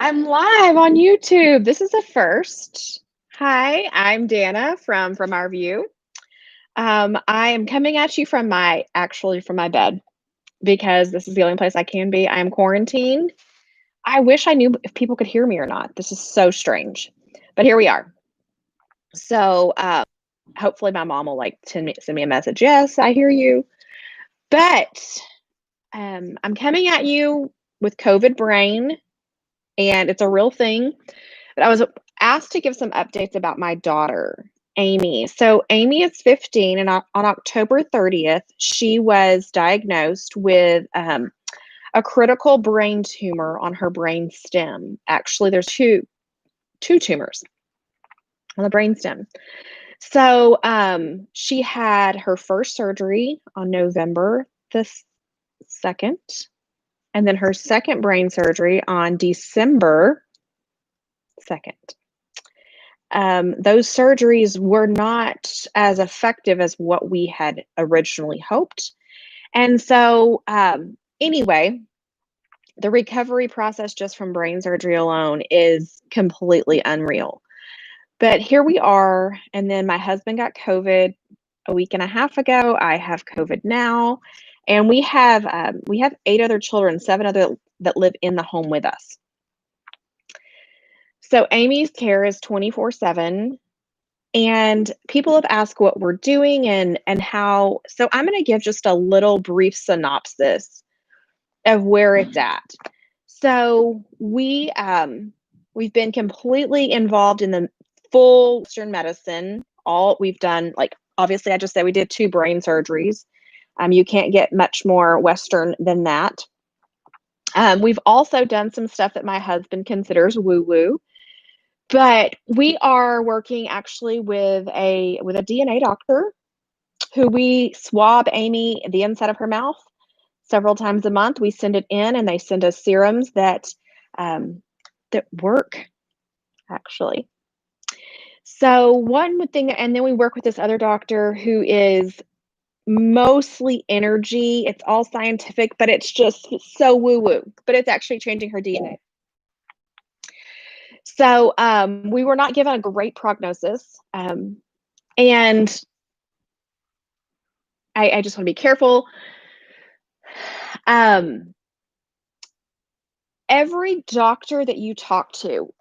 I'm live on YouTube. This is a first. Hi, I'm Dana from Our View. I am coming at you from my bed because this is the only place I can be. I am quarantined. I wish I knew if people could hear me or not. This is so strange, but here we are. So hopefully my mom will send me a message. Yes, I hear you. But I'm coming at you with COVID brain, and it's a real thing. But I was asked to give some updates about my daughter, Amy. So Amy is 15, and on October 30th, she was diagnosed with a critical brain tumor on her brain stem. Actually, there's two tumors on the brain stem. So she had her first surgery on November the 2nd, and then her second brain surgery on December 2nd. Those surgeries were not as effective as what we had originally hoped. And so, anyway, the recovery process just from brain surgery alone is completely unreal. But here we are. And then my husband got COVID a week and a half ago. I have COVID now. And we have 8 other children, 7 other that live in the home with us. So Amy's care is 24/7. And people have asked what we're doing and how. So I'm going to give just a little brief synopsis of where it's at. So we've been completely involved in the full Western medicine. All we've done, like obviously, I just said we did 2 brain surgeries. You can't get much more Western than that. We've also done some stuff that my husband considers woo-woo. But we are working actually with a DNA doctor who we swab Amy the inside of her mouth several times a month. We send it in, and they send us serums that work actually. So one thing, and then we work with this other doctor who is mostly energy. It's all scientific, but it's just so woo-woo. But it's actually changing her DNA. So we were not given a great prognosis. And I just want to be careful. Every doctor that you talk to,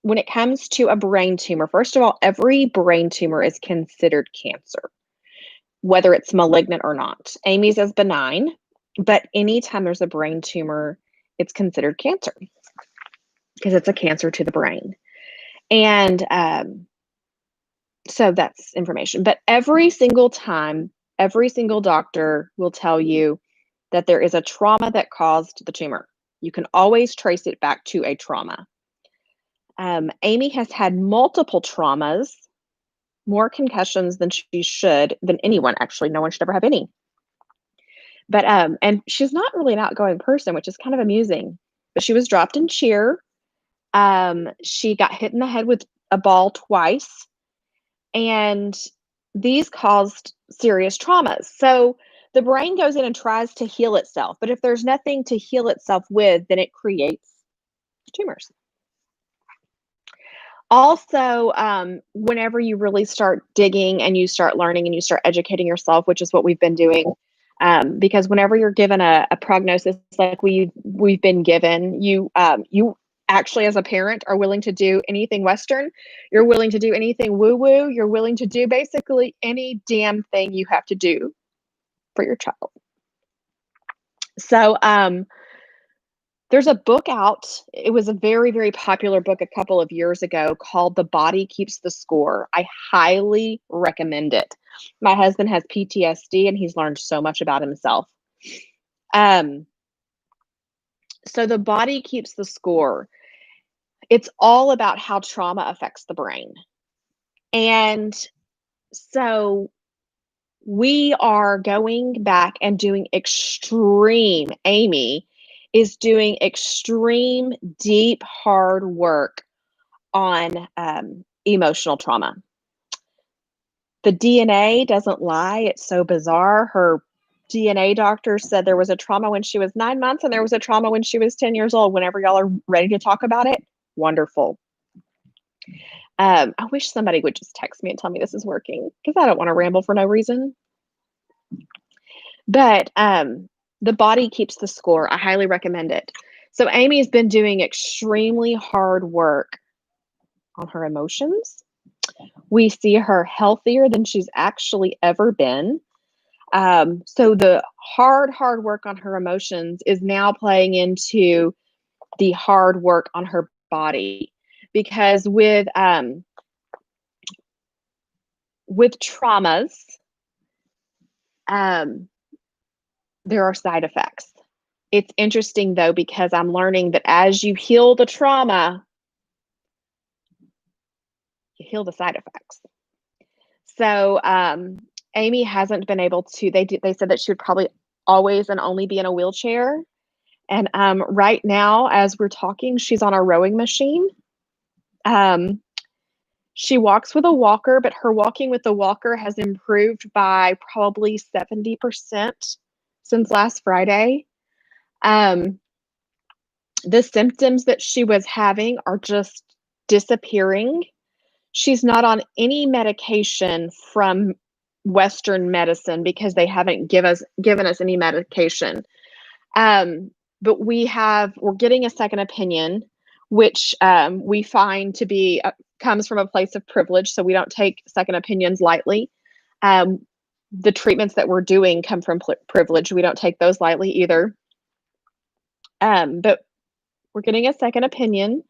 when it comes to a brain tumor, first of all, every brain tumor is considered cancer, whether it's malignant or not. Amy's is benign, but anytime there's a brain tumor, it's considered cancer because it's a cancer to the brain. And so that's information. But every single time, every single doctor will tell you that there is a trauma that caused the tumor. You can always trace it back to a trauma. Amy has had multiple traumas, more concussions than than anyone, actually. No one should ever have any. But, and she's not really an outgoing person, which is kind of amusing. But she was dropped in cheer. She got hit in the head with a ball twice. And these caused serious traumas. So the brain goes in and tries to heal itself. But if there's nothing to heal itself with, then it creates tumors. Also, whenever you really start digging and you start learning and you start educating yourself, which is what we've been doing, because whenever you're given a prognosis like we've been given, you actually as a parent are willing to do anything Western. You're willing to do anything woo-woo. You're willing to do basically any damn thing you have to do for your child. So there's a book out. It was a very, very popular book a couple of years ago called The Body Keeps the Score. I highly recommend it. My husband has PTSD, and he's learned so much about himself. So The Body Keeps the Score. It's all about how trauma affects the brain. And so we are going back and doing Amy is doing extreme, deep, hard work on emotional trauma. The DNA doesn't lie. It's so bizarre. DNA doctor said there was a trauma when she was 9 months and there was a trauma when she was 10 years old. Whenever y'all are ready to talk about it, wonderful. I wish somebody would just text me and tell me this is working because I don't want to ramble for no reason. But the body keeps the score. I highly recommend it. So Amy's been doing extremely hard work on her emotions. We see her healthier than she's actually ever been. So the hard work on her emotions is now playing into the hard work on her body. Because with traumas, there are side effects. It's interesting though, because I'm learning that as you heal the trauma, you heal the side effects. So Amy hasn't been able to, they said that she would probably always and only be in a wheelchair. And right now, as we're talking, she's on a rowing machine. She walks with a walker, but her walking with the walker has improved by probably 70% since last Friday. The symptoms that she was having are just disappearing. She's not on any medication from Western medicine because they haven't given us any medication. But we're getting a second opinion, which we find to be comes from a place of privilege. So we don't take second opinions lightly. The treatments that we're doing come from privilege. We don't take those lightly either. But we're getting a second opinion,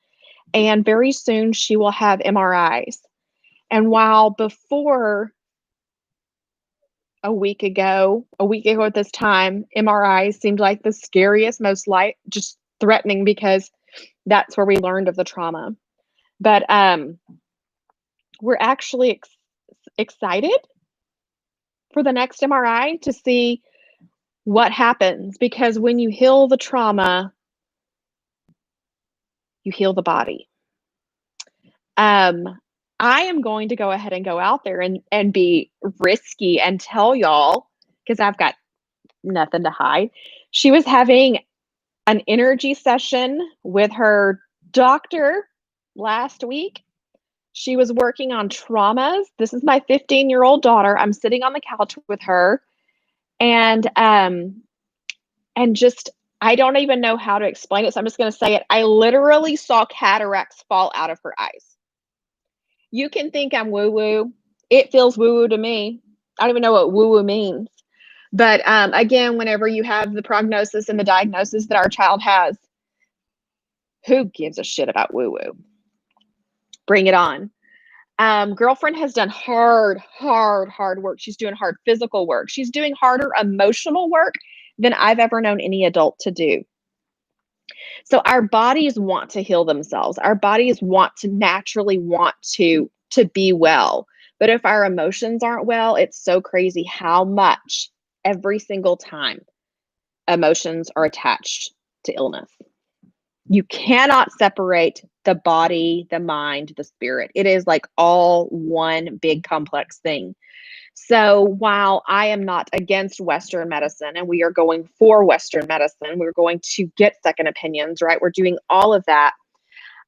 and very soon she will have MRIs. And while before a week ago at this time, MRIs seemed like the scariest, most just threatening, because that's where we learned of the trauma. But we're actually excited for the next MRI to see what happens, because when you heal the trauma, you heal the body. I am going to go ahead and go out there and be risky and tell y'all, because I've got nothing to hide. She was having an energy session with her doctor last week. She was working on traumas. This is my 15-year-old daughter. I'm sitting on the couch with her, and just, I don't even know how to explain it, so I'm just going to say it. I literally saw cataracts fall out of her eyes. You can think I'm woo-woo. It feels woo-woo to me. I don't even know what woo-woo means. But again, whenever you have the prognosis and the diagnosis that our child has, who gives a shit about woo-woo? Bring it on. Girlfriend has done hard work. She's doing hard physical work. She's doing harder emotional work than I've ever known any adult to do. So our bodies want to heal themselves. Our bodies naturally want to be well. But if our emotions aren't well, it's so crazy how much every single time emotions are attached to illness. You cannot separate the body, the mind, the spirit. It is like all one big complex thing. So while I am not against Western medicine, and we are going for Western medicine, we're going to get second opinions, right? We're doing all of that.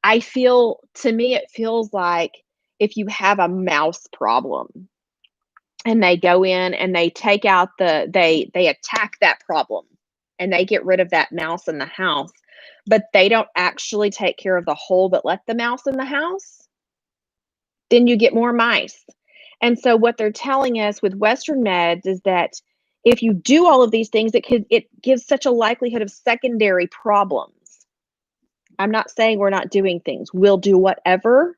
To me, it feels like if you have a mouse problem and they go in and they take out they attack that problem and they get rid of that mouse in the house, but they don't actually take care of the hole that let the mouse in the house, then you get more mice. And so what they're telling us with Western meds is that if you do all of these things, it gives such a likelihood of secondary problems. I'm not saying we're not doing things. We'll do whatever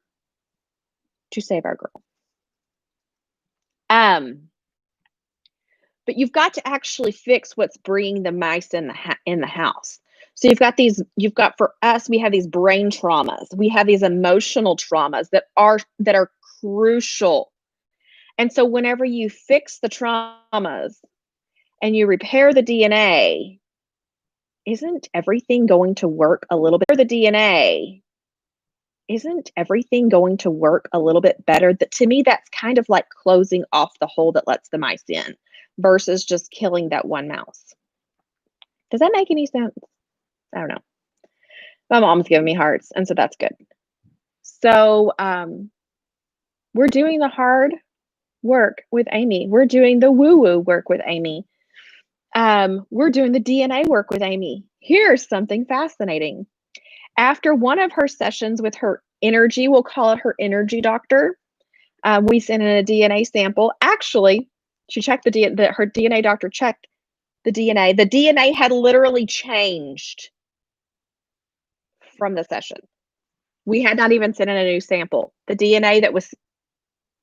to save our girl. But you've got to actually fix what's bringing the mice in the house. So for us, we have these brain traumas. We have these emotional traumas that are crucial. And so whenever you fix the traumas and you repair the DNA, isn't everything going to work a little bit? The DNA, isn't everything going to work a little bit better? To me, that's kind of like closing off the hole that lets the mice in. versus just killing that one mouse. Does that make any sense? I don't know. My mom's giving me hearts, and so that's good. So, we're doing the hard work with Amy. We're doing the woo-woo work with Amy. We're doing the DNA work with Amy. Here's something fascinating. After one of her sessions with her energy, we'll call it her energy doctor, we sent in a DNA sample. Actually, she checked her DNA doctor checked the DNA. The DNA had literally changed from the session. We had not even sent in a new sample. The DNA that was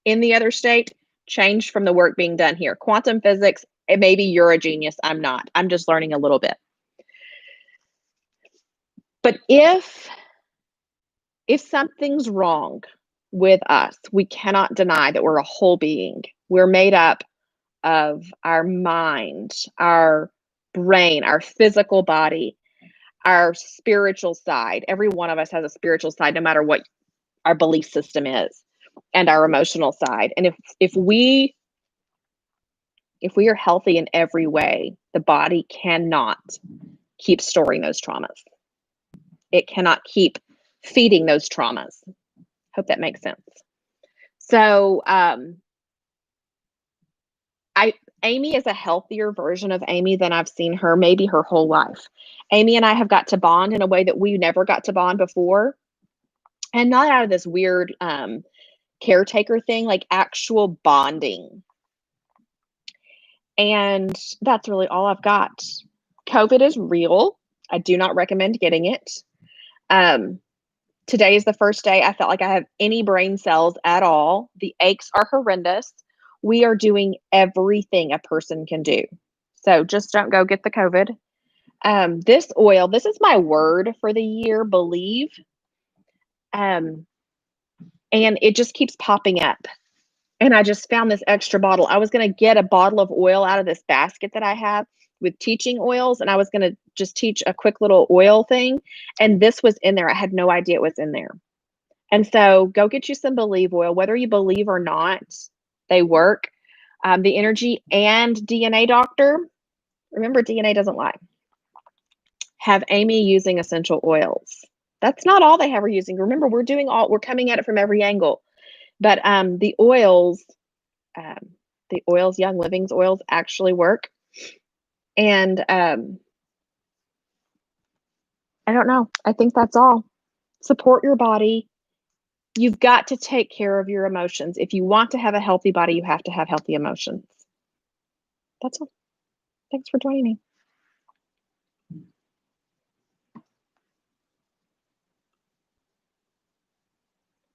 in the other state changed from the work being done here. Quantum physics, maybe you're a genius. I'm not. I'm just learning a little bit. But if something's wrong with us, we cannot deny that we're a whole being. We're made up of our mind, our brain, our physical body, our spiritual side. Every one of us has a spiritual side, no matter what our belief system is, and our emotional side. And if we are healthy in every way, the body cannot keep storing those traumas. It cannot keep feeding those traumas. Hope that makes sense. So, Amy is a healthier version of Amy than I've seen her maybe her whole life. Amy and I have got to bond in a way that we never got to bond before. And not out of this weird caretaker thing, like actual bonding. And that's really all I've got. COVID is real. I do not recommend getting it. Today is the first day I felt like I have any brain cells at all. The aches are horrendous. We are doing everything a person can do. So just don't go get the COVID. This oil, this is my word for the year, believe. And it just keeps popping up. And I just found this extra bottle. I was going to get a bottle of oil out of this basket that I have with teaching oils, and I was going to just teach a quick little oil thing. And this was in there. I had no idea it was in there. And so go get you some Believe oil, whether you believe or not, they work. The energy and DNA doctor, remember DNA doesn't lie, have Amy using essential oils. That's not all they have her using. Remember, we're coming at it from every angle. But the oils, Young Living's oils actually work. And I don't know. I think that's all. Support your body. You've got to take care of your emotions. If you want to have a healthy body, you have to have healthy emotions. That's all. Thanks for joining me.